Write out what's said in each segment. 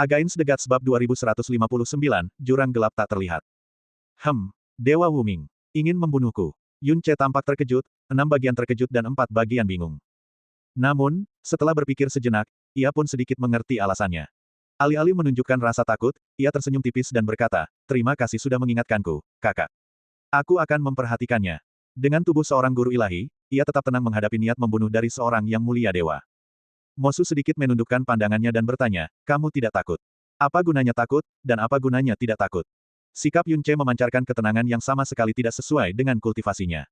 Against the Gods bab 2159, jurang gelap tak terlihat. Dewa Wuming. Ingin membunuhku. Yun Ce tampak terkejut, 6 bagian terkejut dan 4 bagian bingung. Namun, setelah berpikir sejenak, ia pun sedikit mengerti alasannya. Alih-alih menunjukkan rasa takut, ia tersenyum tipis dan berkata, terima kasih sudah mengingatkanku, kakak. Aku akan memperhatikannya. Dengan tubuh seorang guru ilahi, ia tetap tenang menghadapi niat membunuh dari seorang yang mulia dewa. Mosu sedikit menundukkan pandangannya dan bertanya, kamu tidak takut? Apa gunanya takut, dan apa gunanya tidak takut? Sikap Yun Ce memancarkan ketenangan yang sama sekali tidak sesuai dengan kultivasinya.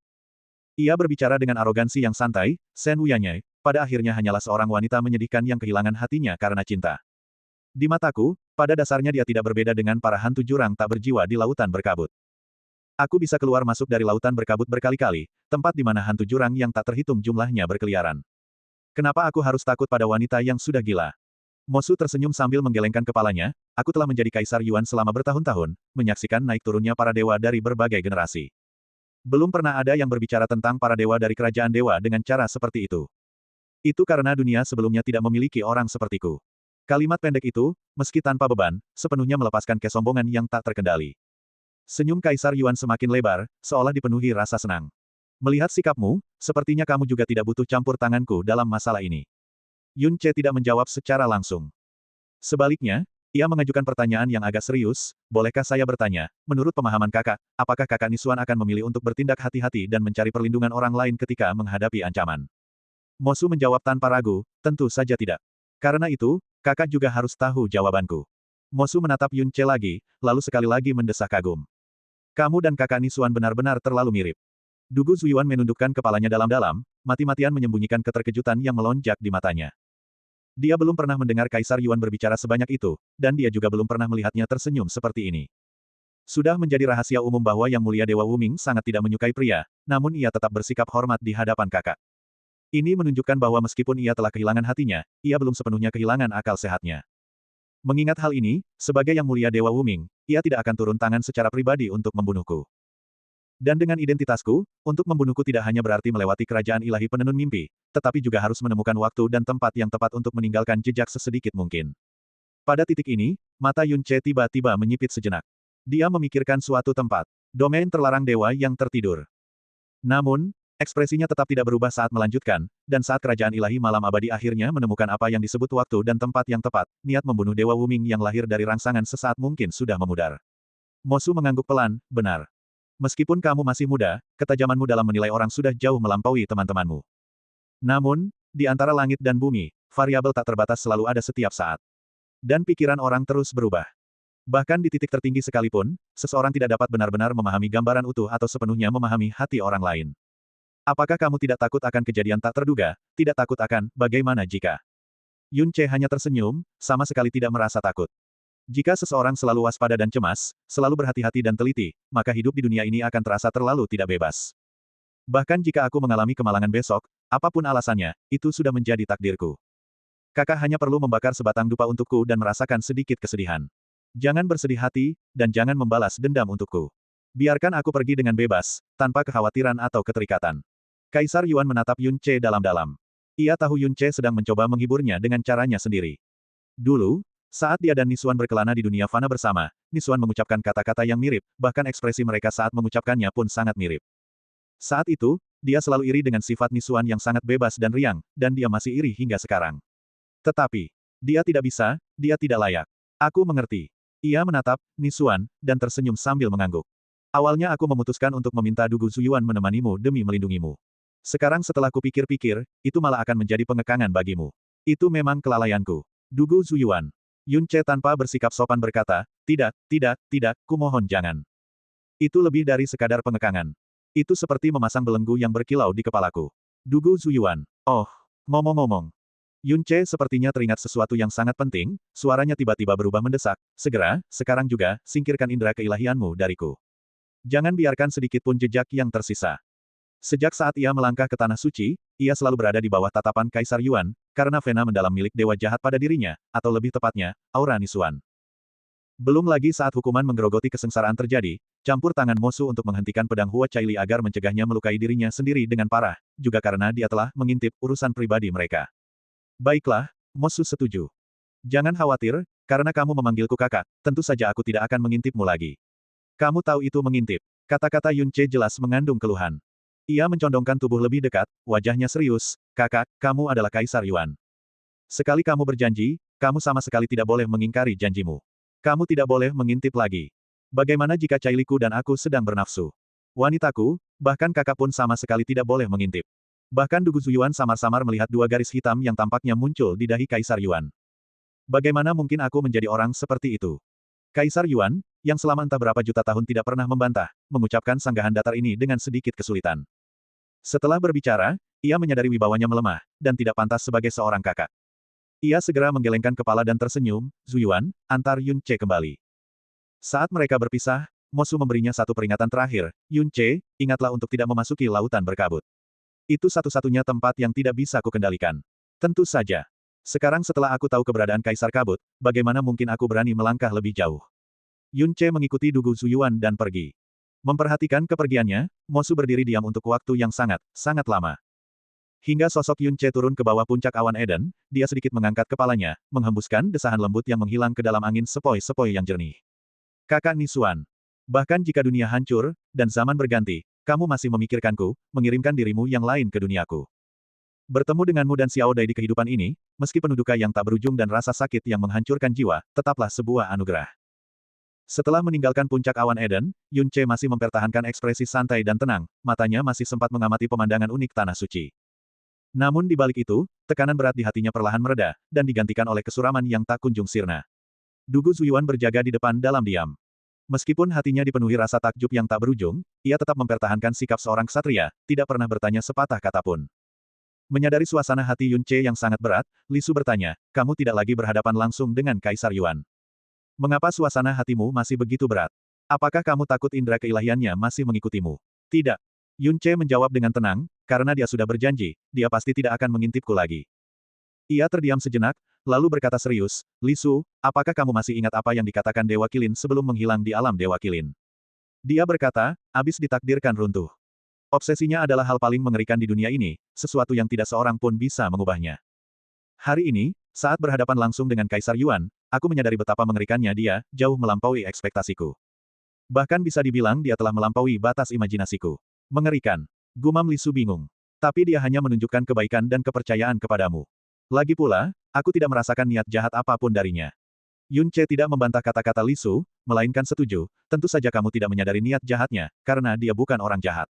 Ia berbicara dengan arogansi yang santai, Shen Wuyanye, pada akhirnya hanyalah seorang wanita menyedihkan yang kehilangan hatinya karena cinta. Di mataku, pada dasarnya dia tidak berbeda dengan para hantu jurang tak berjiwa di lautan berkabut. Aku bisa keluar masuk dari lautan berkabut berkali-kali, tempat di mana hantu jurang yang tak terhitung jumlahnya berkeliaran. Kenapa aku harus takut pada wanita yang sudah gila? Mosu tersenyum sambil menggelengkan kepalanya, aku telah menjadi Kaisar Yuan selama bertahun-tahun, menyaksikan naik turunnya para dewa dari berbagai generasi. Belum pernah ada yang berbicara tentang para dewa dari kerajaan dewa dengan cara seperti itu. Itu karena dunia sebelumnya tidak memiliki orang sepertiku. Kalimat pendek itu, meski tanpa beban, sepenuhnya melepaskan kesombongan yang tak terkendali. Senyum Kaisar Yuan semakin lebar, seolah dipenuhi rasa senang. Melihat sikapmu, sepertinya kamu juga tidak butuh campur tanganku dalam masalah ini. Yun Ce tidak menjawab secara langsung. Sebaliknya, ia mengajukan pertanyaan yang agak serius, bolehkah saya bertanya, menurut pemahaman kakak, apakah kakak Nisuan akan memilih untuk bertindak hati-hati dan mencari perlindungan orang lain ketika menghadapi ancaman? Mosu menjawab tanpa ragu, tentu saja tidak. Karena itu, kakak juga harus tahu jawabanku. Mosu menatap Yun Ce lagi, lalu sekali lagi mendesak kagum. Kamu dan kakak Nisuan benar-benar terlalu mirip. Dugu Zuyuan menundukkan kepalanya dalam-dalam, mati-matian menyembunyikan keterkejutan yang melonjak di matanya. Dia belum pernah mendengar Kaisar Yuan berbicara sebanyak itu, dan dia juga belum pernah melihatnya tersenyum seperti ini. Sudah menjadi rahasia umum bahwa Yang Mulia Dewa Wuming sangat tidak menyukai pria, namun ia tetap bersikap hormat di hadapan kakak. Ini menunjukkan bahwa meskipun ia telah kehilangan hatinya, ia belum sepenuhnya kehilangan akal sehatnya. Mengingat hal ini, sebagai Yang Mulia Dewa Wuming, ia tidak akan turun tangan secara pribadi untuk membunuhku. Dan dengan identitasku, untuk membunuhku tidak hanya berarti melewati kerajaan ilahi penenun mimpi, tetapi juga harus menemukan waktu dan tempat yang tepat untuk meninggalkan jejak sesedikit mungkin. Pada titik ini, mata Yun Ce tiba-tiba menyipit sejenak. Dia memikirkan suatu tempat. Domain terlarang dewa yang tertidur. Namun, ekspresinya tetap tidak berubah saat melanjutkan, dan saat kerajaan ilahi malam abadi akhirnya menemukan apa yang disebut waktu dan tempat yang tepat, niat membunuh Dewa Wuming yang lahir dari rangsangan sesaat mungkin sudah memudar. Mosu mengangguk pelan, benar. Meskipun kamu masih muda, ketajamanmu dalam menilai orang sudah jauh melampaui teman-temanmu. Namun, di antara langit dan bumi, variabel tak terbatas selalu ada setiap saat. Dan pikiran orang terus berubah. Bahkan di titik tertinggi sekalipun, seseorang tidak dapat benar-benar memahami gambaran utuh atau sepenuhnya memahami hati orang lain. Apakah kamu tidak takut akan kejadian tak terduga, tidak takut akan, bagaimana jika? Yun Ce hanya tersenyum, sama sekali tidak merasa takut. Jika seseorang selalu waspada dan cemas, selalu berhati-hati dan teliti, maka hidup di dunia ini akan terasa terlalu tidak bebas. Bahkan jika aku mengalami kemalangan besok, apapun alasannya, itu sudah menjadi takdirku. Kakak hanya perlu membakar sebatang dupa untukku dan merasakan sedikit kesedihan. Jangan bersedih hati, dan jangan membalas dendam untukku. Biarkan aku pergi dengan bebas, tanpa kekhawatiran atau keterikatan. Kaisar Yuan menatap Yun Ce dalam-dalam. Ia tahu Yun Ce sedang mencoba menghiburnya dengan caranya sendiri. Dulu, saat dia dan Nisuan berkelana di dunia fana bersama, Nisuan mengucapkan kata-kata yang mirip, bahkan ekspresi mereka saat mengucapkannya pun sangat mirip. Saat itu, dia selalu iri dengan sifat Nisuan yang sangat bebas dan riang, dan dia masih iri hingga sekarang. Tetapi, dia tidak bisa, dia tidak layak. Aku mengerti. Ia menatap Nisuan, dan tersenyum sambil mengangguk. Awalnya aku memutuskan untuk meminta Dugu Zuyuan menemanimu demi melindungimu. Sekarang setelah kupikir-pikir, itu malah akan menjadi pengekangan bagimu. Itu memang kelalaianku. Dugu Zuyuan. Yun Ce tanpa bersikap sopan berkata, tidak, kumohon jangan. Itu lebih dari sekadar pengekangan. Itu seperti memasang belenggu yang berkilau di kepalaku. Dugu Zuyuan. Oh, ngomong-ngomong. Yun Ce sepertinya teringat sesuatu yang sangat penting, suaranya tiba-tiba berubah mendesak, segera, sekarang juga, singkirkan indera keilahianmu dariku. Jangan biarkan sedikit pun jejak yang tersisa. Sejak saat ia melangkah ke Tanah Suci, ia selalu berada di bawah tatapan Kaisar Yuan, karena vena mendalam milik dewa jahat pada dirinya, atau lebih tepatnya, aura Nisuan. Belum lagi saat hukuman menggerogoti kesengsaraan terjadi, campur tangan Mosu untuk menghentikan pedang Hua Caili agar mencegahnya melukai dirinya sendiri dengan parah, juga karena dia telah mengintip urusan pribadi mereka. Baiklah, Mosu setuju. Jangan khawatir, karena kamu memanggilku kakak, tentu saja aku tidak akan mengintipmu lagi. Kamu tahu itu mengintip. Kata-kata Yun Ce jelas mengandung keluhan. Ia mencondongkan tubuh lebih dekat, wajahnya serius, kakak, kamu adalah Kaisar Yuan. Sekali kamu berjanji, kamu sama sekali tidak boleh mengingkari janjimu. Kamu tidak boleh mengintip lagi. Bagaimana jika Cai Liku dan aku sedang bernafsu? Wanitaku, bahkan kakak pun sama sekali tidak boleh mengintip. Bahkan Dugu Zuyuan samar-samar melihat dua garis hitam yang tampaknya muncul di dahi Kaisar Yuan. Bagaimana mungkin aku menjadi orang seperti itu? Kaisar Yuan, yang selama entah berapa juta tahun tidak pernah membantah, mengucapkan sanggahan datar ini dengan sedikit kesulitan. Setelah berbicara, ia menyadari wibawanya melemah, dan tidak pantas sebagai seorang kakak. Ia segera menggelengkan kepala dan tersenyum, Zuyuan, antar Yun Ce kembali. Saat mereka berpisah, Mosu memberinya satu peringatan terakhir, Yun Ce, ingatlah untuk tidak memasuki lautan berkabut. Itu satu-satunya tempat yang tidak bisa kukendalikan. Tentu saja. Sekarang setelah aku tahu keberadaan Kaisar Kabut, bagaimana mungkin aku berani melangkah lebih jauh? Yun Ce mengikuti Dugu Zuyuan dan pergi. Memperhatikan kepergiannya, Mosu berdiri diam untuk waktu yang sangat, sangat lama. Hingga sosok Yun Ce turun ke bawah puncak awan Eden, dia sedikit mengangkat kepalanya, menghembuskan desahan lembut yang menghilang ke dalam angin sepoi-sepoi yang jernih. Kakak Nisuan. Bahkan jika dunia hancur, dan zaman berganti, kamu masih memikirkanku, mengirimkan dirimu yang lain ke duniaku. Bertemu denganmu dan Xiao Dai di kehidupan ini, meski penuh duka yang tak berujung dan rasa sakit yang menghancurkan jiwa, tetaplah sebuah anugerah. Setelah meninggalkan puncak awan Eden, Yun Ce masih mempertahankan ekspresi santai dan tenang, matanya masih sempat mengamati pemandangan unik tanah suci. Namun di balik itu, tekanan berat di hatinya perlahan mereda, dan digantikan oleh kesuraman yang tak kunjung sirna. Dugu Zuyuan berjaga di depan dalam diam. Meskipun hatinya dipenuhi rasa takjub yang tak berujung, ia tetap mempertahankan sikap seorang ksatria, tidak pernah bertanya sepatah kata pun. Menyadari suasana hati Yun Ce yang sangat berat, Li Su bertanya, kamu tidak lagi berhadapan langsung dengan Kaisar Yuan. Mengapa suasana hatimu masih begitu berat? Apakah kamu takut indera keilahiannya masih mengikutimu? Tidak. Yun Ce menjawab dengan tenang, karena dia sudah berjanji, dia pasti tidak akan mengintipku lagi. Ia terdiam sejenak, lalu berkata serius, Li Su, apakah kamu masih ingat apa yang dikatakan Dewa Kilin sebelum menghilang di alam Dewa Kilin? Dia berkata, abis ditakdirkan runtuh. Obsesinya adalah hal paling mengerikan di dunia ini, sesuatu yang tidak seorang pun bisa mengubahnya. Hari ini, saat berhadapan langsung dengan Kaisar Yuan, aku menyadari betapa mengerikannya dia, jauh melampaui ekspektasiku. Bahkan bisa dibilang dia telah melampaui batas imajinasiku. Mengerikan. Gumam Li Su bingung. Tapi dia hanya menunjukkan kebaikan dan kepercayaan kepadamu. Lagi pula, aku tidak merasakan niat jahat apapun darinya. Yun Ce tidak membantah kata-kata Li Su, melainkan setuju, tentu saja kamu tidak menyadari niat jahatnya, karena dia bukan orang jahat.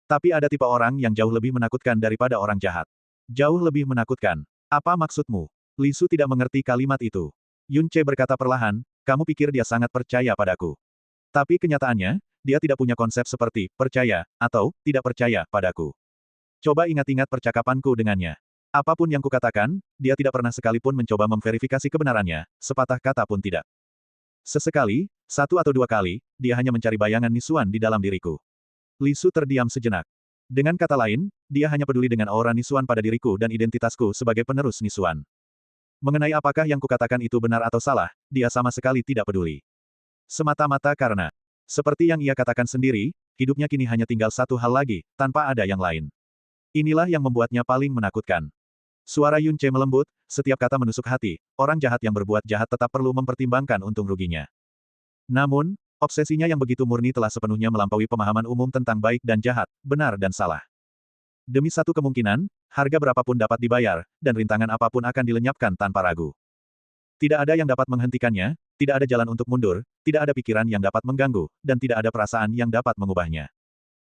Tapi ada tipe orang yang jauh lebih menakutkan daripada orang jahat. Jauh lebih menakutkan. Apa maksudmu? Li Su tidak mengerti kalimat itu. Yun Ce berkata perlahan, kamu pikir dia sangat percaya padaku. Tapi kenyataannya, dia tidak punya konsep seperti percaya atau tidak percaya padaku. Coba ingat-ingat percakapanku dengannya. Apapun yang kukatakan, dia tidak pernah sekalipun mencoba memverifikasi kebenarannya, sepatah kata pun tidak. Sesekali, satu atau dua kali, dia hanya mencari bayangan Nisuan di dalam diriku. Li Su terdiam sejenak. Dengan kata lain, dia hanya peduli dengan aura Nisuan pada diriku dan identitasku sebagai penerus Nisuan. Mengenai apakah yang kukatakan itu benar atau salah, dia sama sekali tidak peduli. Semata-mata karena seperti yang ia katakan sendiri, hidupnya kini hanya tinggal satu hal lagi, tanpa ada yang lain. Inilah yang membuatnya paling menakutkan. Suara Yun Ce melembut, setiap kata menusuk hati, orang jahat yang berbuat jahat tetap perlu mempertimbangkan untung ruginya. Namun, obsesinya yang begitu murni telah sepenuhnya melampaui pemahaman umum tentang baik dan jahat, benar dan salah. Demi satu kemungkinan, harga berapapun dapat dibayar, dan rintangan apapun akan dilenyapkan tanpa ragu. Tidak ada yang dapat menghentikannya, tidak ada jalan untuk mundur, tidak ada pikiran yang dapat mengganggu, dan tidak ada perasaan yang dapat mengubahnya.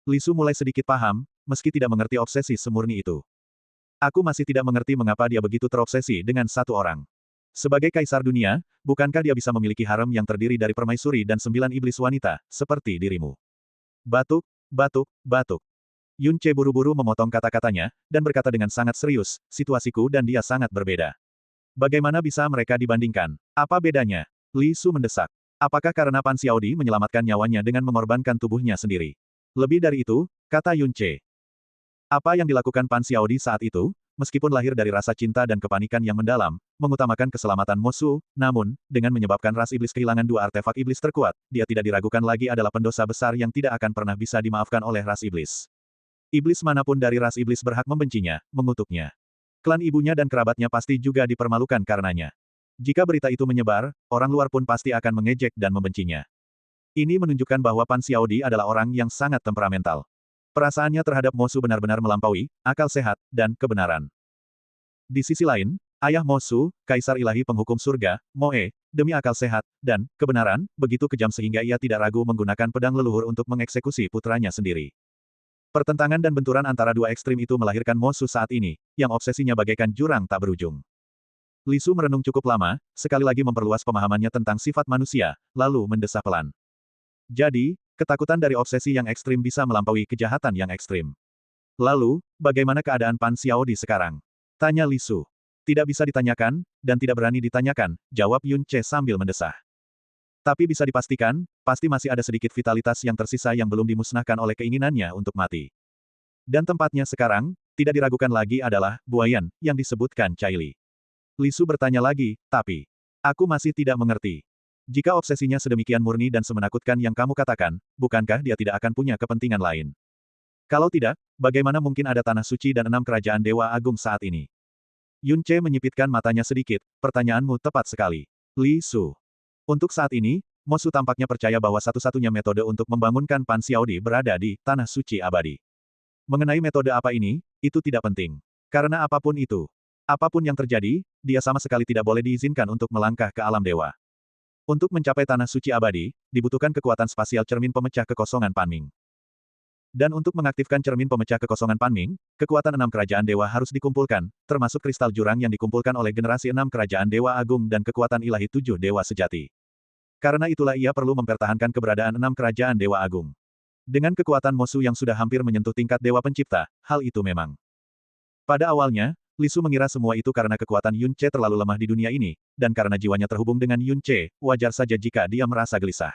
Li Su mulai sedikit paham, meski tidak mengerti obsesi semurni itu. Aku masih tidak mengerti mengapa dia begitu terobsesi dengan satu orang. Sebagai kaisar dunia, bukankah dia bisa memiliki harem yang terdiri dari permaisuri dan 9 iblis wanita, seperti dirimu? Batuk, batuk, batuk. Yun Ce buru-buru memotong kata-katanya, dan berkata dengan sangat serius, situasiku dan dia sangat berbeda. Bagaimana bisa mereka dibandingkan? Apa bedanya? Li Su mendesak. Apakah karena Pan Xiaodi menyelamatkan nyawanya dengan mengorbankan tubuhnya sendiri? Lebih dari itu, kata Yun Ce. Apa yang dilakukan Pan Xiaodi saat itu, meskipun lahir dari rasa cinta dan kepanikan yang mendalam, mengutamakan keselamatan Mosu, namun, dengan menyebabkan ras iblis kehilangan dua artefak iblis terkuat, dia tidak diragukan lagi adalah pendosa besar yang tidak akan pernah bisa dimaafkan oleh ras iblis. Iblis manapun dari ras iblis berhak membencinya, mengutuknya. Klan ibunya dan kerabatnya pasti juga dipermalukan karenanya. Jika berita itu menyebar, orang luar pun pasti akan mengejek dan membencinya. Ini menunjukkan bahwa Pan Xiaodi adalah orang yang sangat temperamental. Perasaannya terhadap Mosu benar-benar melampaui akal sehat dan kebenaran. Di sisi lain, ayah Mosu, Kaisar Ilahi Penghukum Surga, Moe, demi akal sehat dan kebenaran, begitu kejam sehingga ia tidak ragu menggunakan pedang leluhur untuk mengeksekusi putranya sendiri. Pertentangan dan benturan antara dua ekstrim itu melahirkan Mosu saat ini, yang obsesinya bagaikan jurang tak berujung. Li Su merenung cukup lama, sekali lagi memperluas pemahamannya tentang sifat manusia, lalu mendesah pelan. Jadi, ketakutan dari obsesi yang ekstrim bisa melampaui kejahatan yang ekstrim. Lalu, bagaimana keadaan Pan Xiaodi sekarang? Tanya Li Su. Tidak bisa ditanyakan, dan tidak berani ditanyakan, jawab Yun Ce sambil mendesah. Tapi bisa dipastikan, pasti masih ada sedikit vitalitas yang tersisa yang belum dimusnahkan oleh keinginannya untuk mati. Dan tempatnya sekarang, tidak diragukan lagi adalah, Buayan, yang disebutkan Cai Li. Li Su bertanya lagi, tapi, aku masih tidak mengerti. Jika obsesinya sedemikian murni dan semenakutkan yang kamu katakan, bukankah dia tidak akan punya kepentingan lain? Kalau tidak, bagaimana mungkin ada tanah suci dan 6 kerajaan Dewa Agung saat ini? Yun Ce menyipitkan matanya sedikit, pertanyaanmu tepat sekali. Li Su. Untuk saat ini, Mosu tampaknya percaya bahwa satu-satunya metode untuk membangunkan Pan Xiaodi berada di Tanah Suci Abadi. Mengenai metode apa ini, itu tidak penting. Karena apapun itu, apapun yang terjadi, dia sama sekali tidak boleh diizinkan untuk melangkah ke alam dewa. Untuk mencapai Tanah Suci Abadi, dibutuhkan kekuatan spasial cermin pemecah kekosongan Panming. Dan untuk mengaktifkan cermin pemecah kekosongan Panming, kekuatan 6 kerajaan dewa harus dikumpulkan, termasuk kristal jurang yang dikumpulkan oleh generasi 6 kerajaan dewa agung dan kekuatan ilahi 7 dewa sejati. Karena itulah ia perlu mempertahankan keberadaan 6 kerajaan dewa agung. Dengan kekuatan Mosu yang sudah hampir menyentuh tingkat dewa pencipta, hal itu memang. Pada awalnya, Li Su mengira semua itu karena kekuatan Yun Ce terlalu lemah di dunia ini, dan karena jiwanya terhubung dengan Yun Ce, wajar saja jika dia merasa gelisah.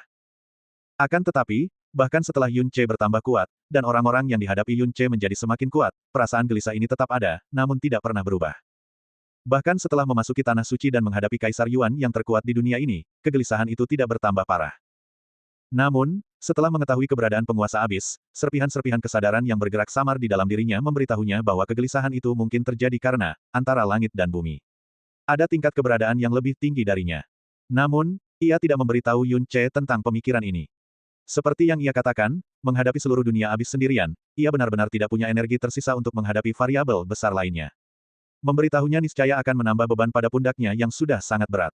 Akan tetapi, bahkan setelah Yun Ce bertambah kuat, dan orang-orang yang dihadapi Yun Ce menjadi semakin kuat, perasaan gelisah ini tetap ada, namun tidak pernah berubah. Bahkan setelah memasuki Tanah Suci dan menghadapi Kaisar Yuan yang terkuat di dunia ini, kegelisahan itu tidak bertambah parah. Namun, setelah mengetahui keberadaan penguasa abis, serpihan-serpihan kesadaran yang bergerak samar di dalam dirinya memberitahunya bahwa kegelisahan itu mungkin terjadi karena antara langit dan bumi. Ada tingkat keberadaan yang lebih tinggi darinya. Namun, ia tidak memberitahu Yun Ce tentang pemikiran ini. Seperti yang ia katakan, menghadapi seluruh dunia abis sendirian, ia benar-benar tidak punya energi tersisa untuk menghadapi variabel besar lainnya. Memberitahunya niscaya akan menambah beban pada pundaknya yang sudah sangat berat.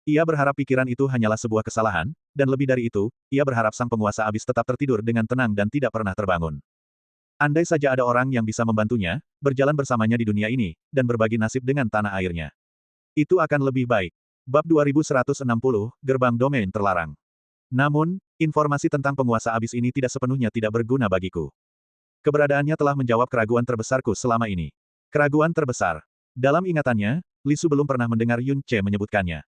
Ia berharap pikiran itu hanyalah sebuah kesalahan, dan lebih dari itu, ia berharap sang penguasa abis tetap tertidur dengan tenang dan tidak pernah terbangun. Andai saja ada orang yang bisa membantunya, berjalan bersamanya di dunia ini, dan berbagi nasib dengan tanah airnya. Itu akan lebih baik. Bab 2160, Gerbang Domain Terlarang. Namun, informasi tentang penguasa abis ini tidak sepenuhnya tidak berguna bagiku. Keberadaannya telah menjawab keraguan terbesarku selama ini. Keraguan terbesar. Dalam ingatannya, Li Su belum pernah mendengar Yun Ce menyebutkannya.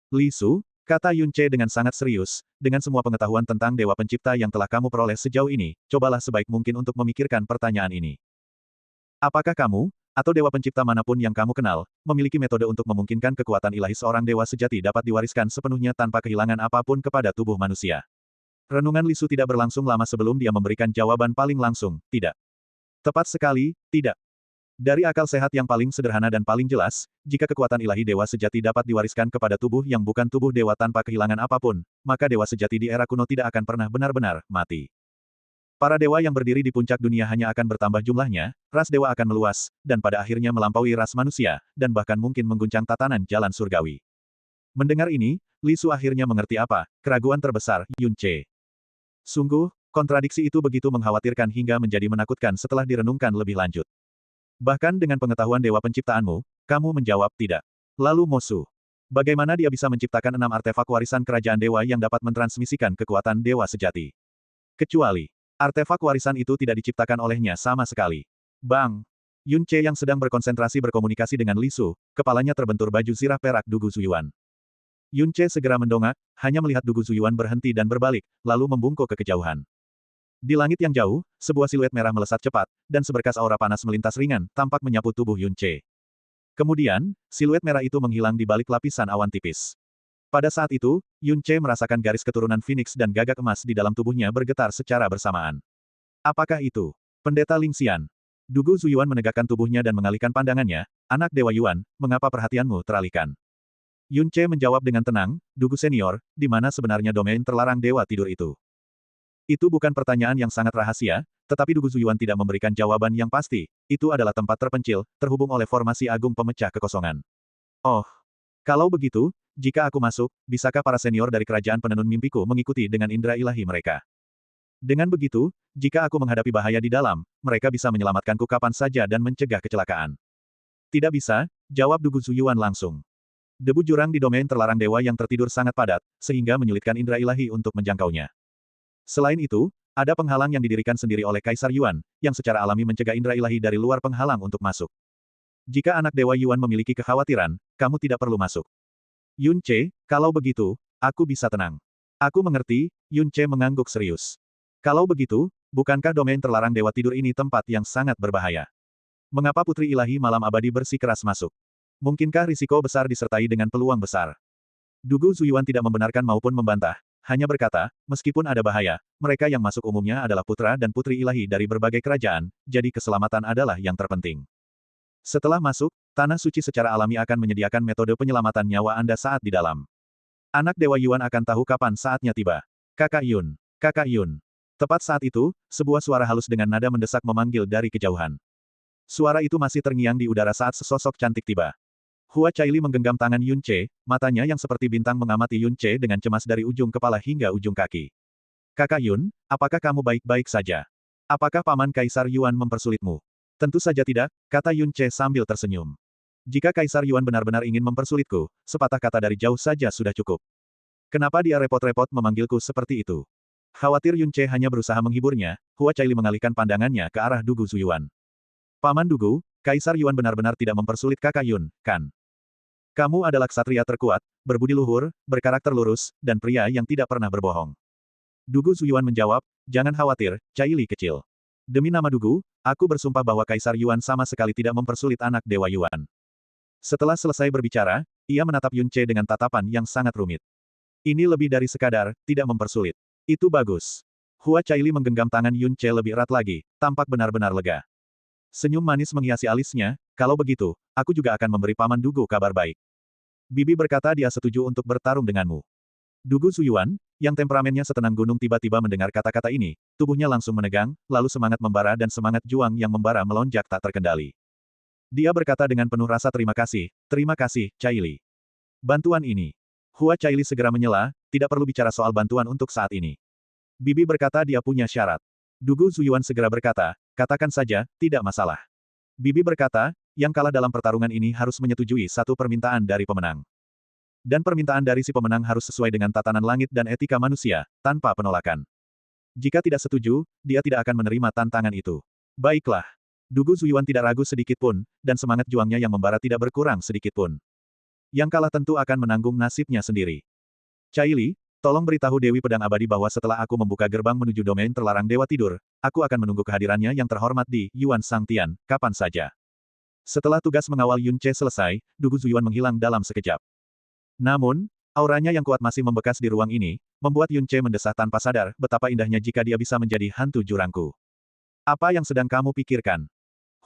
Li Su, kata Yun Ce dengan sangat serius, dengan semua pengetahuan tentang Dewa Pencipta yang telah kamu peroleh sejauh ini, cobalah sebaik mungkin untuk memikirkan pertanyaan ini. Apakah kamu, atau Dewa Pencipta manapun yang kamu kenal, memiliki metode untuk memungkinkan kekuatan ilahi seorang dewa sejati dapat diwariskan sepenuhnya tanpa kehilangan apapun kepada tubuh manusia? Renungan Li Su tidak berlangsung lama sebelum dia memberikan jawaban paling langsung, tidak. Tepat sekali, tidak. Dari akal sehat yang paling sederhana dan paling jelas, jika kekuatan ilahi dewa sejati dapat diwariskan kepada tubuh yang bukan tubuh dewa tanpa kehilangan apapun, maka dewa sejati di era kuno tidak akan pernah benar-benar mati. Para dewa yang berdiri di puncak dunia hanya akan bertambah jumlahnya, ras dewa akan meluas, dan pada akhirnya melampaui ras manusia, dan bahkan mungkin mengguncang tatanan jalan surgawi. Mendengar ini, Li Su akhirnya mengerti apa keraguan terbesar Yun Ce. Sungguh, kontradiksi itu begitu mengkhawatirkan hingga menjadi menakutkan setelah direnungkan lebih lanjut. Bahkan dengan pengetahuan dewa penciptaanmu, kamu menjawab tidak. Lalu Mosu. Bagaimana dia bisa menciptakan 6 artefak warisan kerajaan dewa yang dapat mentransmisikan kekuatan dewa sejati? Kecuali, artefak warisan itu tidak diciptakan olehnya sama sekali. Bang! Yun Ce yang sedang berkonsentrasi berkomunikasi dengan Li Su, kepalanya terbentur baju zirah perak Dugu Zuyuan. Yun Ce segera mendongak, hanya melihat Dugu Zuyuan berhenti dan berbalik, lalu membungkuk ke kejauhan. Di langit yang jauh, sebuah siluet merah melesat cepat, dan seberkas aura panas melintas ringan, tampak menyapu tubuh Yun Ce. Kemudian, siluet merah itu menghilang di balik lapisan awan tipis. Pada saat itu, Yun Ce merasakan garis keturunan Phoenix dan gagak emas di dalam tubuhnya bergetar secara bersamaan. Apakah itu? Pendeta Ling Xian. Dugu Zuyuan menegakkan tubuhnya dan mengalihkan pandangannya, anak Dewa Yuan, mengapa perhatianmu teralihkan? Yun Ce menjawab dengan tenang, Dugu senior, di mana sebenarnya domain terlarang Dewa Tidur itu? Itu bukan pertanyaan yang sangat rahasia, tetapi Dugu Zuyuan tidak memberikan jawaban yang pasti. Itu adalah tempat terpencil, terhubung oleh formasi agung pemecah kekosongan. Oh, kalau begitu, jika aku masuk, bisakah para senior dari kerajaan penenun mimpiku mengikuti dengan indera ilahi mereka? Dengan begitu, jika aku menghadapi bahaya di dalam, mereka bisa menyelamatkanku kapan saja dan mencegah kecelakaan. Tidak bisa, jawab Dugu Zuyuan langsung. Debu jurang di domain terlarang dewa yang tertidur sangat padat, sehingga menyulitkan indera ilahi untuk menjangkaunya. Selain itu, ada penghalang yang didirikan sendiri oleh Kaisar Yuan, yang secara alami mencegah indera ilahi dari luar penghalang untuk masuk. Jika anak Dewa Yuan memiliki kekhawatiran, kamu tidak perlu masuk. Yun Ce, kalau begitu, aku bisa tenang. Aku mengerti, Yun Ce mengangguk serius. Kalau begitu, bukankah domain terlarang Dewa Tidur ini tempat yang sangat berbahaya? Mengapa Putri Ilahi Malam Abadi bersikeras masuk? Mungkinkah risiko besar disertai dengan peluang besar? Dugu Zuyuan tidak membenarkan maupun membantah, hanya berkata, meskipun ada bahaya, mereka yang masuk umumnya adalah putra dan putri ilahi dari berbagai kerajaan, jadi keselamatan adalah yang terpenting. Setelah masuk, Tanah Suci secara alami akan menyediakan metode penyelamatan nyawa Anda saat di dalam. Anak Dewa Yuan akan tahu kapan saatnya tiba. Kakak Yun. Kakak Yun. Tepat saat itu, sebuah suara halus dengan nada mendesak memanggil dari kejauhan. Suara itu masih terngiang di udara saat sesosok cantik tiba. Hua Caili menggenggam tangan Yun Ce, matanya yang seperti bintang mengamati Yun Ce dengan cemas dari ujung kepala hingga ujung kaki. Kakak Yun, apakah kamu baik-baik saja? Apakah Paman Kaisar Yuan mempersulitmu? Tentu saja tidak, kata Yun Ce sambil tersenyum. Jika Kaisar Yuan benar-benar ingin mempersulitku, sepatah kata dari jauh saja sudah cukup. Kenapa dia repot-repot memanggilku seperti itu? Khawatir Yun Ce hanya berusaha menghiburnya, Hua Caili mengalihkan pandangannya ke arah Dugu Zuyuan. Paman Dugu, Kaisar Yuan benar-benar tidak mempersulit kakak Yun, kan? Kamu adalah ksatria terkuat, berbudi luhur, berkarakter lurus, dan pria yang tidak pernah berbohong. Dugu Zuyuan menjawab, jangan khawatir, Caili kecil. Demi nama Dugu, aku bersumpah bahwa Kaisar Yuan sama sekali tidak mempersulit anak Dewa Yuan. Setelah selesai berbicara, ia menatap Yun Ce dengan tatapan yang sangat rumit. Ini lebih dari sekadar, tidak mempersulit. Itu bagus. Hua Caili menggenggam tangan Yun Ce lebih erat lagi, tampak benar-benar lega. Senyum manis menghiasi alisnya, kalau begitu, aku juga akan memberi Paman Dugu kabar baik. Bibi berkata dia setuju untuk bertarung denganmu. Dugu Zuyuan, yang temperamennya setenang gunung tiba-tiba mendengar kata-kata ini, tubuhnya langsung menegang, lalu semangat membara dan semangat juang yang membara melonjak tak terkendali. Dia berkata dengan penuh rasa terima kasih, Caili. Bantuan ini. Hua Caili segera menyela, tidak perlu bicara soal bantuan untuk saat ini. Bibi berkata dia punya syarat. Dugu Zuyuan segera berkata, katakan saja, tidak masalah. Bibi berkata, yang kalah dalam pertarungan ini harus menyetujui satu permintaan dari pemenang. Dan permintaan dari si pemenang harus sesuai dengan tatanan langit dan etika manusia, tanpa penolakan. Jika tidak setuju, dia tidak akan menerima tantangan itu. Baiklah. Dugu Zuyuan tidak ragu sedikit pun, dan semangat juangnya yang membara tidak berkurang sedikit pun. Yang kalah tentu akan menanggung nasibnya sendiri. Caili, tolong beritahu Dewi Pedang Abadi bahwa setelah aku membuka gerbang menuju domain terlarang Dewa Tidur, aku akan menunggu kehadirannya yang terhormat di Yuan Sangtian, kapan saja. Setelah tugas mengawal Yun Ce selesai, Dugu Zuyuan menghilang dalam sekejap. Namun, auranya yang kuat masih membekas di ruang ini, membuat Yun Ce mendesah tanpa sadar betapa indahnya jika dia bisa menjadi hantu jurangku. Apa yang sedang kamu pikirkan?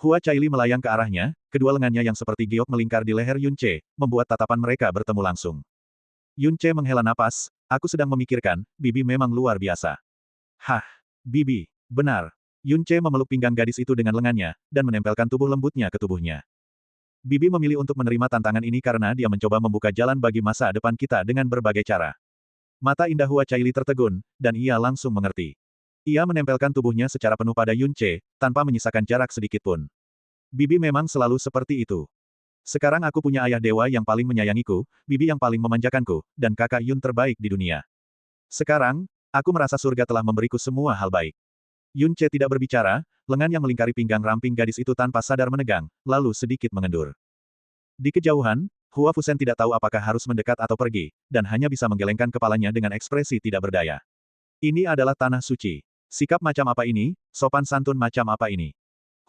Hua Caili melayang ke arahnya, kedua lengannya yang seperti giok melingkar di leher Yun Ce, membuat tatapan mereka bertemu langsung. Yun Ce menghela napas, aku sedang memikirkan, Bibi memang luar biasa. Hah, Bibi, benar. Yun Ce memeluk pinggang gadis itu dengan lengannya, dan menempelkan tubuh lembutnya ke tubuhnya. Bibi memilih untuk menerima tantangan ini karena dia mencoba membuka jalan bagi masa depan kita dengan berbagai cara. Mata indah Hua Caili tertegun, dan ia langsung mengerti. Ia menempelkan tubuhnya secara penuh pada Yun Ce, tanpa menyisakan jarak sedikit pun. Bibi memang selalu seperti itu. Sekarang aku punya ayah dewa yang paling menyayangiku, bibi yang paling memanjakanku, dan kakak Yun terbaik di dunia. Sekarang, aku merasa surga telah memberiku semua hal baik. Yun Ce tidak berbicara, lengan yang melingkari pinggang ramping gadis itu tanpa sadar menegang, lalu sedikit mengendur. Di kejauhan, Hua Fusen tidak tahu apakah harus mendekat atau pergi, dan hanya bisa menggelengkan kepalanya dengan ekspresi tidak berdaya. Ini adalah tanah suci. Sikap macam apa ini, sopan santun macam apa ini?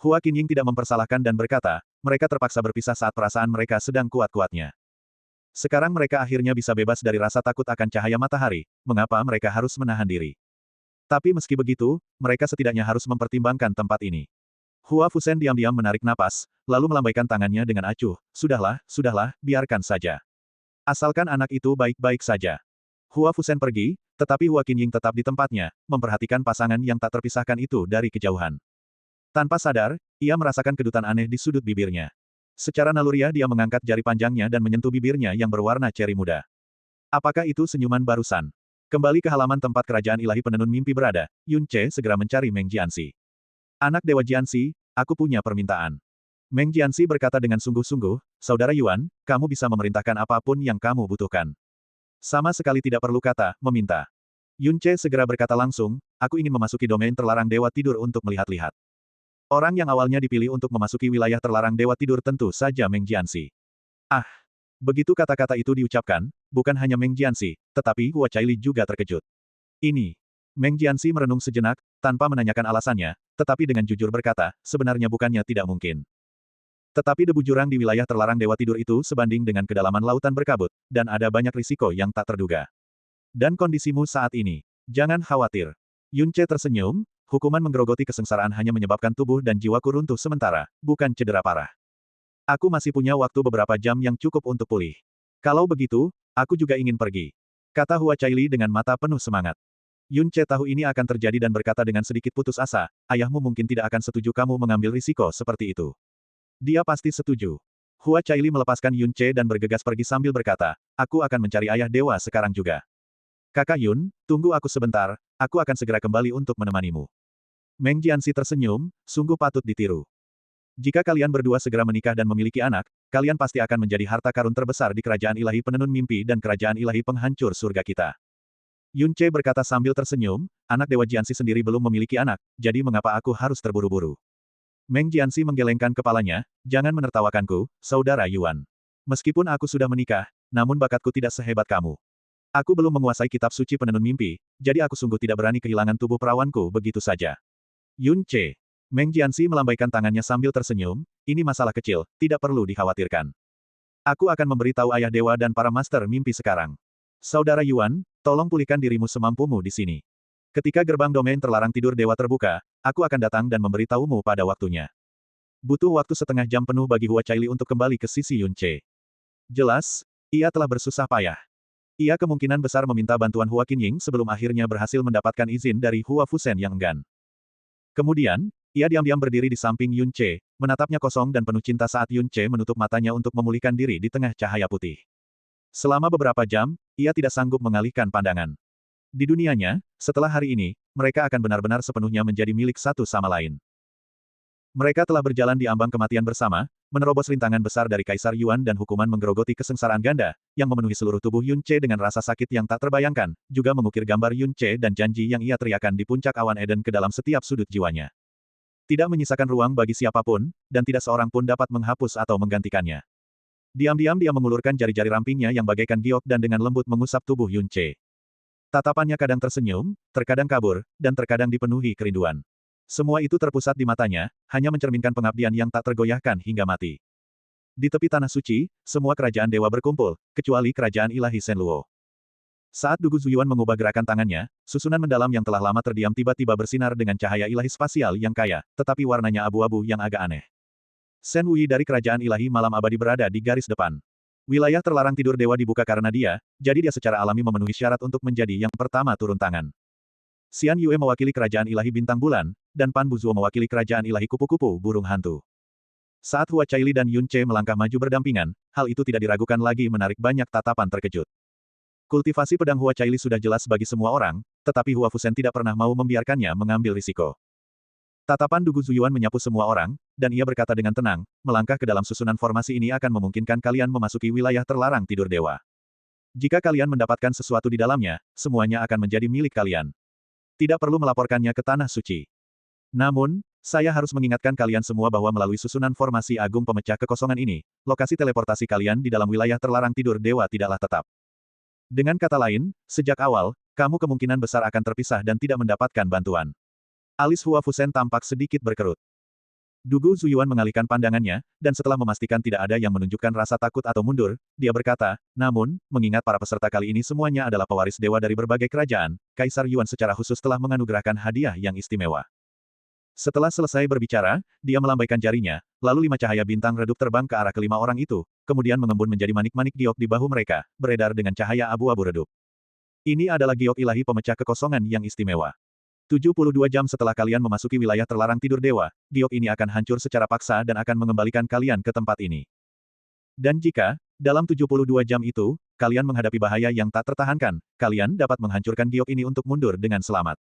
Hua Qinying tidak mempersalahkan dan berkata, mereka terpaksa berpisah saat perasaan mereka sedang kuat-kuatnya. Sekarang mereka akhirnya bisa bebas dari rasa takut akan cahaya matahari, mengapa mereka harus menahan diri? Tapi meski begitu, mereka setidaknya harus mempertimbangkan tempat ini. Hua Fusen diam-diam menarik napas, lalu melambaikan tangannya dengan acuh, sudahlah, biarkan saja. Asalkan anak itu baik-baik saja. Hua Fusen pergi, tetapi Hua Qinying tetap di tempatnya, memperhatikan pasangan yang tak terpisahkan itu dari kejauhan. Tanpa sadar, ia merasakan kedutan aneh di sudut bibirnya. Secara naluriah dia mengangkat jari panjangnya dan menyentuh bibirnya yang berwarna ceri muda. Apakah itu senyuman barusan? Kembali ke halaman tempat kerajaan ilahi penenun mimpi berada, Yun Ce segera mencari Meng Jianxi. Anak Dewa Jianxi, aku punya permintaan. Meng Jianxi berkata dengan sungguh-sungguh, Saudara Yuan, kamu bisa memerintahkan apapun yang kamu butuhkan. Sama sekali tidak perlu kata, meminta. Yun Ce segera berkata langsung, aku ingin memasuki domain terlarang Dewa Tidur untuk melihat-lihat. Orang yang awalnya dipilih untuk memasuki wilayah terlarang Dewa Tidur tentu saja Meng Jianxi. Ah! Begitu kata-kata itu diucapkan, bukan hanya Meng Jianxi, tetapi Hua Caili juga terkejut. Ini. Meng Jianxi merenung sejenak, tanpa menanyakan alasannya, tetapi dengan jujur berkata, sebenarnya bukannya tidak mungkin. Tetapi debu jurang di wilayah terlarang Dewa Tidur itu sebanding dengan kedalaman lautan berkabut, dan ada banyak risiko yang tak terduga. Dan kondisimu saat ini. Jangan khawatir. Yun Ce tersenyum, hukuman menggerogoti kesengsaraan hanya menyebabkan tubuh dan jiwaku runtuh sementara, bukan cedera parah. Aku masih punya waktu beberapa jam yang cukup untuk pulih. Kalau begitu, aku juga ingin pergi. Kata Hua Caili dengan mata penuh semangat. Yun Ce tahu ini akan terjadi dan berkata dengan sedikit putus asa, ayahmu mungkin tidak akan setuju kamu mengambil risiko seperti itu. Dia pasti setuju. Hua Caili melepaskan Yun Ce dan bergegas pergi sambil berkata, aku akan mencari ayah dewa sekarang juga. Kakak Yun, tunggu aku sebentar, aku akan segera kembali untuk menemanimu. Meng Jianxi tersenyum, sungguh patut ditiru. Jika kalian berdua segera menikah dan memiliki anak, kalian pasti akan menjadi harta karun terbesar di kerajaan ilahi penenun mimpi dan kerajaan ilahi penghancur surga kita. Yun Ce berkata sambil tersenyum, anak Dewa Jianxi sendiri belum memiliki anak, jadi mengapa aku harus terburu-buru? Meng Jianxi menggelengkan kepalanya, jangan menertawakanku, Saudara Yuan. Meskipun aku sudah menikah, namun bakatku tidak sehebat kamu. Aku belum menguasai kitab suci penenun mimpi, jadi aku sungguh tidak berani kehilangan tubuh perawanku begitu saja. Yun Ce. Meng Jianxi melambaikan tangannya sambil tersenyum, ini masalah kecil, tidak perlu dikhawatirkan. Aku akan memberitahu ayah dewa dan para master mimpi sekarang. Saudara Yuan, tolong pulihkan dirimu semampumu di sini. Ketika gerbang domain terlarang tidur dewa terbuka, aku akan datang dan memberitahumu pada waktunya. Butuh waktu setengah jam penuh bagi Hua Caili untuk kembali ke sisi Yun Ce. Jelas, ia telah bersusah payah. Ia kemungkinan besar meminta bantuan Hua Qinying sebelum akhirnya berhasil mendapatkan izin dari Hua Fusen yang enggan. Kemudian, ia diam-diam berdiri di samping Yun Ce, menatapnya kosong dan penuh cinta saat Yun Ce menutup matanya untuk memulihkan diri di tengah cahaya putih. Selama beberapa jam, ia tidak sanggup mengalihkan pandangan. Di dunianya, setelah hari ini, mereka akan benar-benar sepenuhnya menjadi milik satu sama lain. Mereka telah berjalan di ambang kematian bersama, menerobos rintangan besar dari Kaisar Yuan dan hukuman menggerogoti kesengsaraan ganda, yang memenuhi seluruh tubuh Yun Ce dengan rasa sakit yang tak terbayangkan, juga mengukir gambar Yun Ce dan janji yang ia teriakan di puncak awan Eden ke dalam setiap sudut jiwanya. Tidak menyisakan ruang bagi siapapun, dan tidak seorang pun dapat menghapus atau menggantikannya. Diam-diam dia mengulurkan jari-jari rampingnya yang bagaikan giok dan dengan lembut mengusap tubuh Yun Ce. Tatapannya kadang tersenyum, terkadang kabur, dan terkadang dipenuhi kerinduan. Semua itu terpusat di matanya, hanya mencerminkan pengabdian yang tak tergoyahkan hingga mati. Di tepi tanah suci, semua kerajaan dewa berkumpul, kecuali kerajaan ilahi Shenluo. Saat Dugu Zuyuan mengubah gerakan tangannya, susunan mendalam yang telah lama terdiam tiba-tiba bersinar dengan cahaya ilahi spasial yang kaya, tetapi warnanya abu-abu yang agak aneh. Shen Wui dari kerajaan ilahi malam abadi berada di garis depan. Wilayah terlarang tidur dewa dibuka karena dia, jadi dia secara alami memenuhi syarat untuk menjadi yang pertama turun tangan. Xian Yue mewakili kerajaan ilahi bintang bulan, dan Pan Buzuo mewakili kerajaan ilahi kupu-kupu burung hantu. Saat Hua Caili dan Yun Ce melangkah maju berdampingan, hal itu tidak diragukan lagi menarik banyak tatapan terkejut. Kultivasi pedang Hua Caili sudah jelas bagi semua orang, tetapi Hua Fusen tidak pernah mau membiarkannya mengambil risiko. Tatapan Dugu Zuyuan menyapu semua orang, dan ia berkata dengan tenang, melangkah ke dalam susunan formasi ini akan memungkinkan kalian memasuki wilayah terlarang tidur dewa. Jika kalian mendapatkan sesuatu di dalamnya, semuanya akan menjadi milik kalian. Tidak perlu melaporkannya ke tanah suci. Namun, saya harus mengingatkan kalian semua bahwa melalui susunan formasi agung pemecah kekosongan ini, lokasi teleportasi kalian di dalam wilayah terlarang tidur dewa tidaklah tetap. Dengan kata lain, sejak awal, kamu kemungkinan besar akan terpisah dan tidak mendapatkan bantuan. Alis Hua Fusen tampak sedikit berkerut. Dugu Zuyuan mengalihkan pandangannya, dan setelah memastikan tidak ada yang menunjukkan rasa takut atau mundur, dia berkata, namun, mengingat para peserta kali ini semuanya adalah pewaris dewa dari berbagai kerajaan, Kaisar Yuan secara khusus telah menganugerahkan hadiah yang istimewa. Setelah selesai berbicara, dia melambaikan jarinya, lalu 5 cahaya bintang redup terbang ke arah kelima orang itu, kemudian mengembun menjadi manik-manik giok di bahu mereka, beredar dengan cahaya abu-abu redup. Ini adalah giok ilahi pemecah kekosongan yang istimewa. 72 jam setelah kalian memasuki wilayah terlarang tidur dewa, giok ini akan hancur secara paksa dan akan mengembalikan kalian ke tempat ini. Dan jika, dalam 72 jam itu, kalian menghadapi bahaya yang tak tertahankan, kalian dapat menghancurkan giok ini untuk mundur dengan selamat.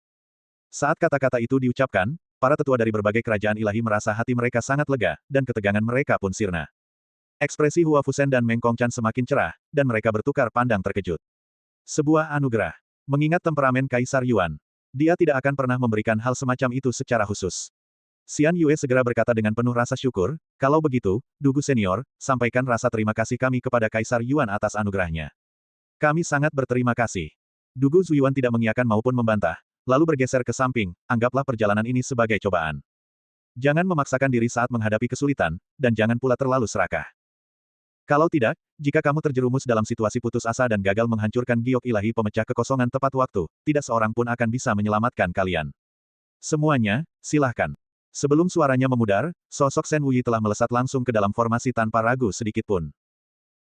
Saat kata-kata itu diucapkan, para tetua dari berbagai kerajaan ilahi merasa hati mereka sangat lega, dan ketegangan mereka pun sirna. Ekspresi Hua Fusen dan Meng Kongchan semakin cerah, dan mereka bertukar pandang terkejut. Sebuah anugerah. Mengingat temperamen Kaisar Yuan, dia tidak akan pernah memberikan hal semacam itu secara khusus. Xian Yue segera berkata dengan penuh rasa syukur, kalau begitu, Dugu Senior, sampaikan rasa terima kasih kami kepada Kaisar Yuan atas anugerahnya. Kami sangat berterima kasih. Dugu Zuyuan tidak mengiyakan maupun membantah, lalu bergeser ke samping, anggaplah perjalanan ini sebagai cobaan. Jangan memaksakan diri saat menghadapi kesulitan, dan jangan pula terlalu serakah. Kalau tidak, jika kamu terjerumus dalam situasi putus asa dan gagal menghancurkan giok ilahi pemecah kekosongan tepat waktu, tidak seorang pun akan bisa menyelamatkan kalian. Semuanya, silahkan. Sebelum suaranya memudar, sosok Shen Wuyi telah melesat langsung ke dalam formasi tanpa ragu sedikitpun.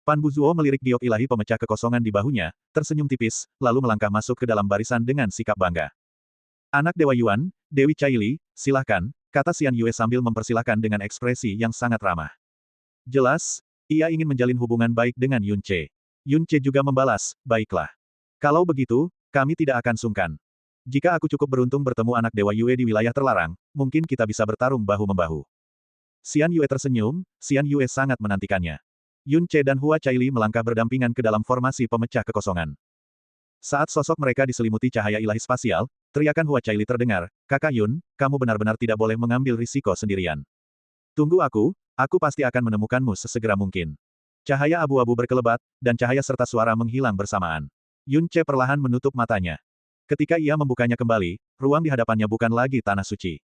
Pan Buzuo melirik giok ilahi pemecah kekosongan di bahunya, tersenyum tipis, lalu melangkah masuk ke dalam barisan dengan sikap bangga. Anak Dewa Yuan, Dewi Caili, silahkan, kata Xian Yue sambil mempersilahkan dengan ekspresi yang sangat ramah. Jelas, ia ingin menjalin hubungan baik dengan Yun Ce. Yun Ce juga membalas, baiklah. Kalau begitu, kami tidak akan sungkan. Jika aku cukup beruntung bertemu anak Dewa Yue di wilayah terlarang, mungkin kita bisa bertarung bahu-membahu. Xian Yue tersenyum, Xian Yue sangat menantikannya. Yun Ce dan Hua Caili melangkah berdampingan ke dalam formasi pemecah kekosongan. Saat sosok mereka diselimuti cahaya ilahi spasial, teriakan Hua Caili terdengar, Kakak Yun, kamu benar-benar tidak boleh mengambil risiko sendirian. Tunggu aku pasti akan menemukanmu sesegera mungkin. Cahaya abu-abu berkelebat, dan cahaya serta suara menghilang bersamaan. Yun Ce perlahan menutup matanya. Ketika ia membukanya kembali, ruang di hadapannya bukan lagi tanah suci.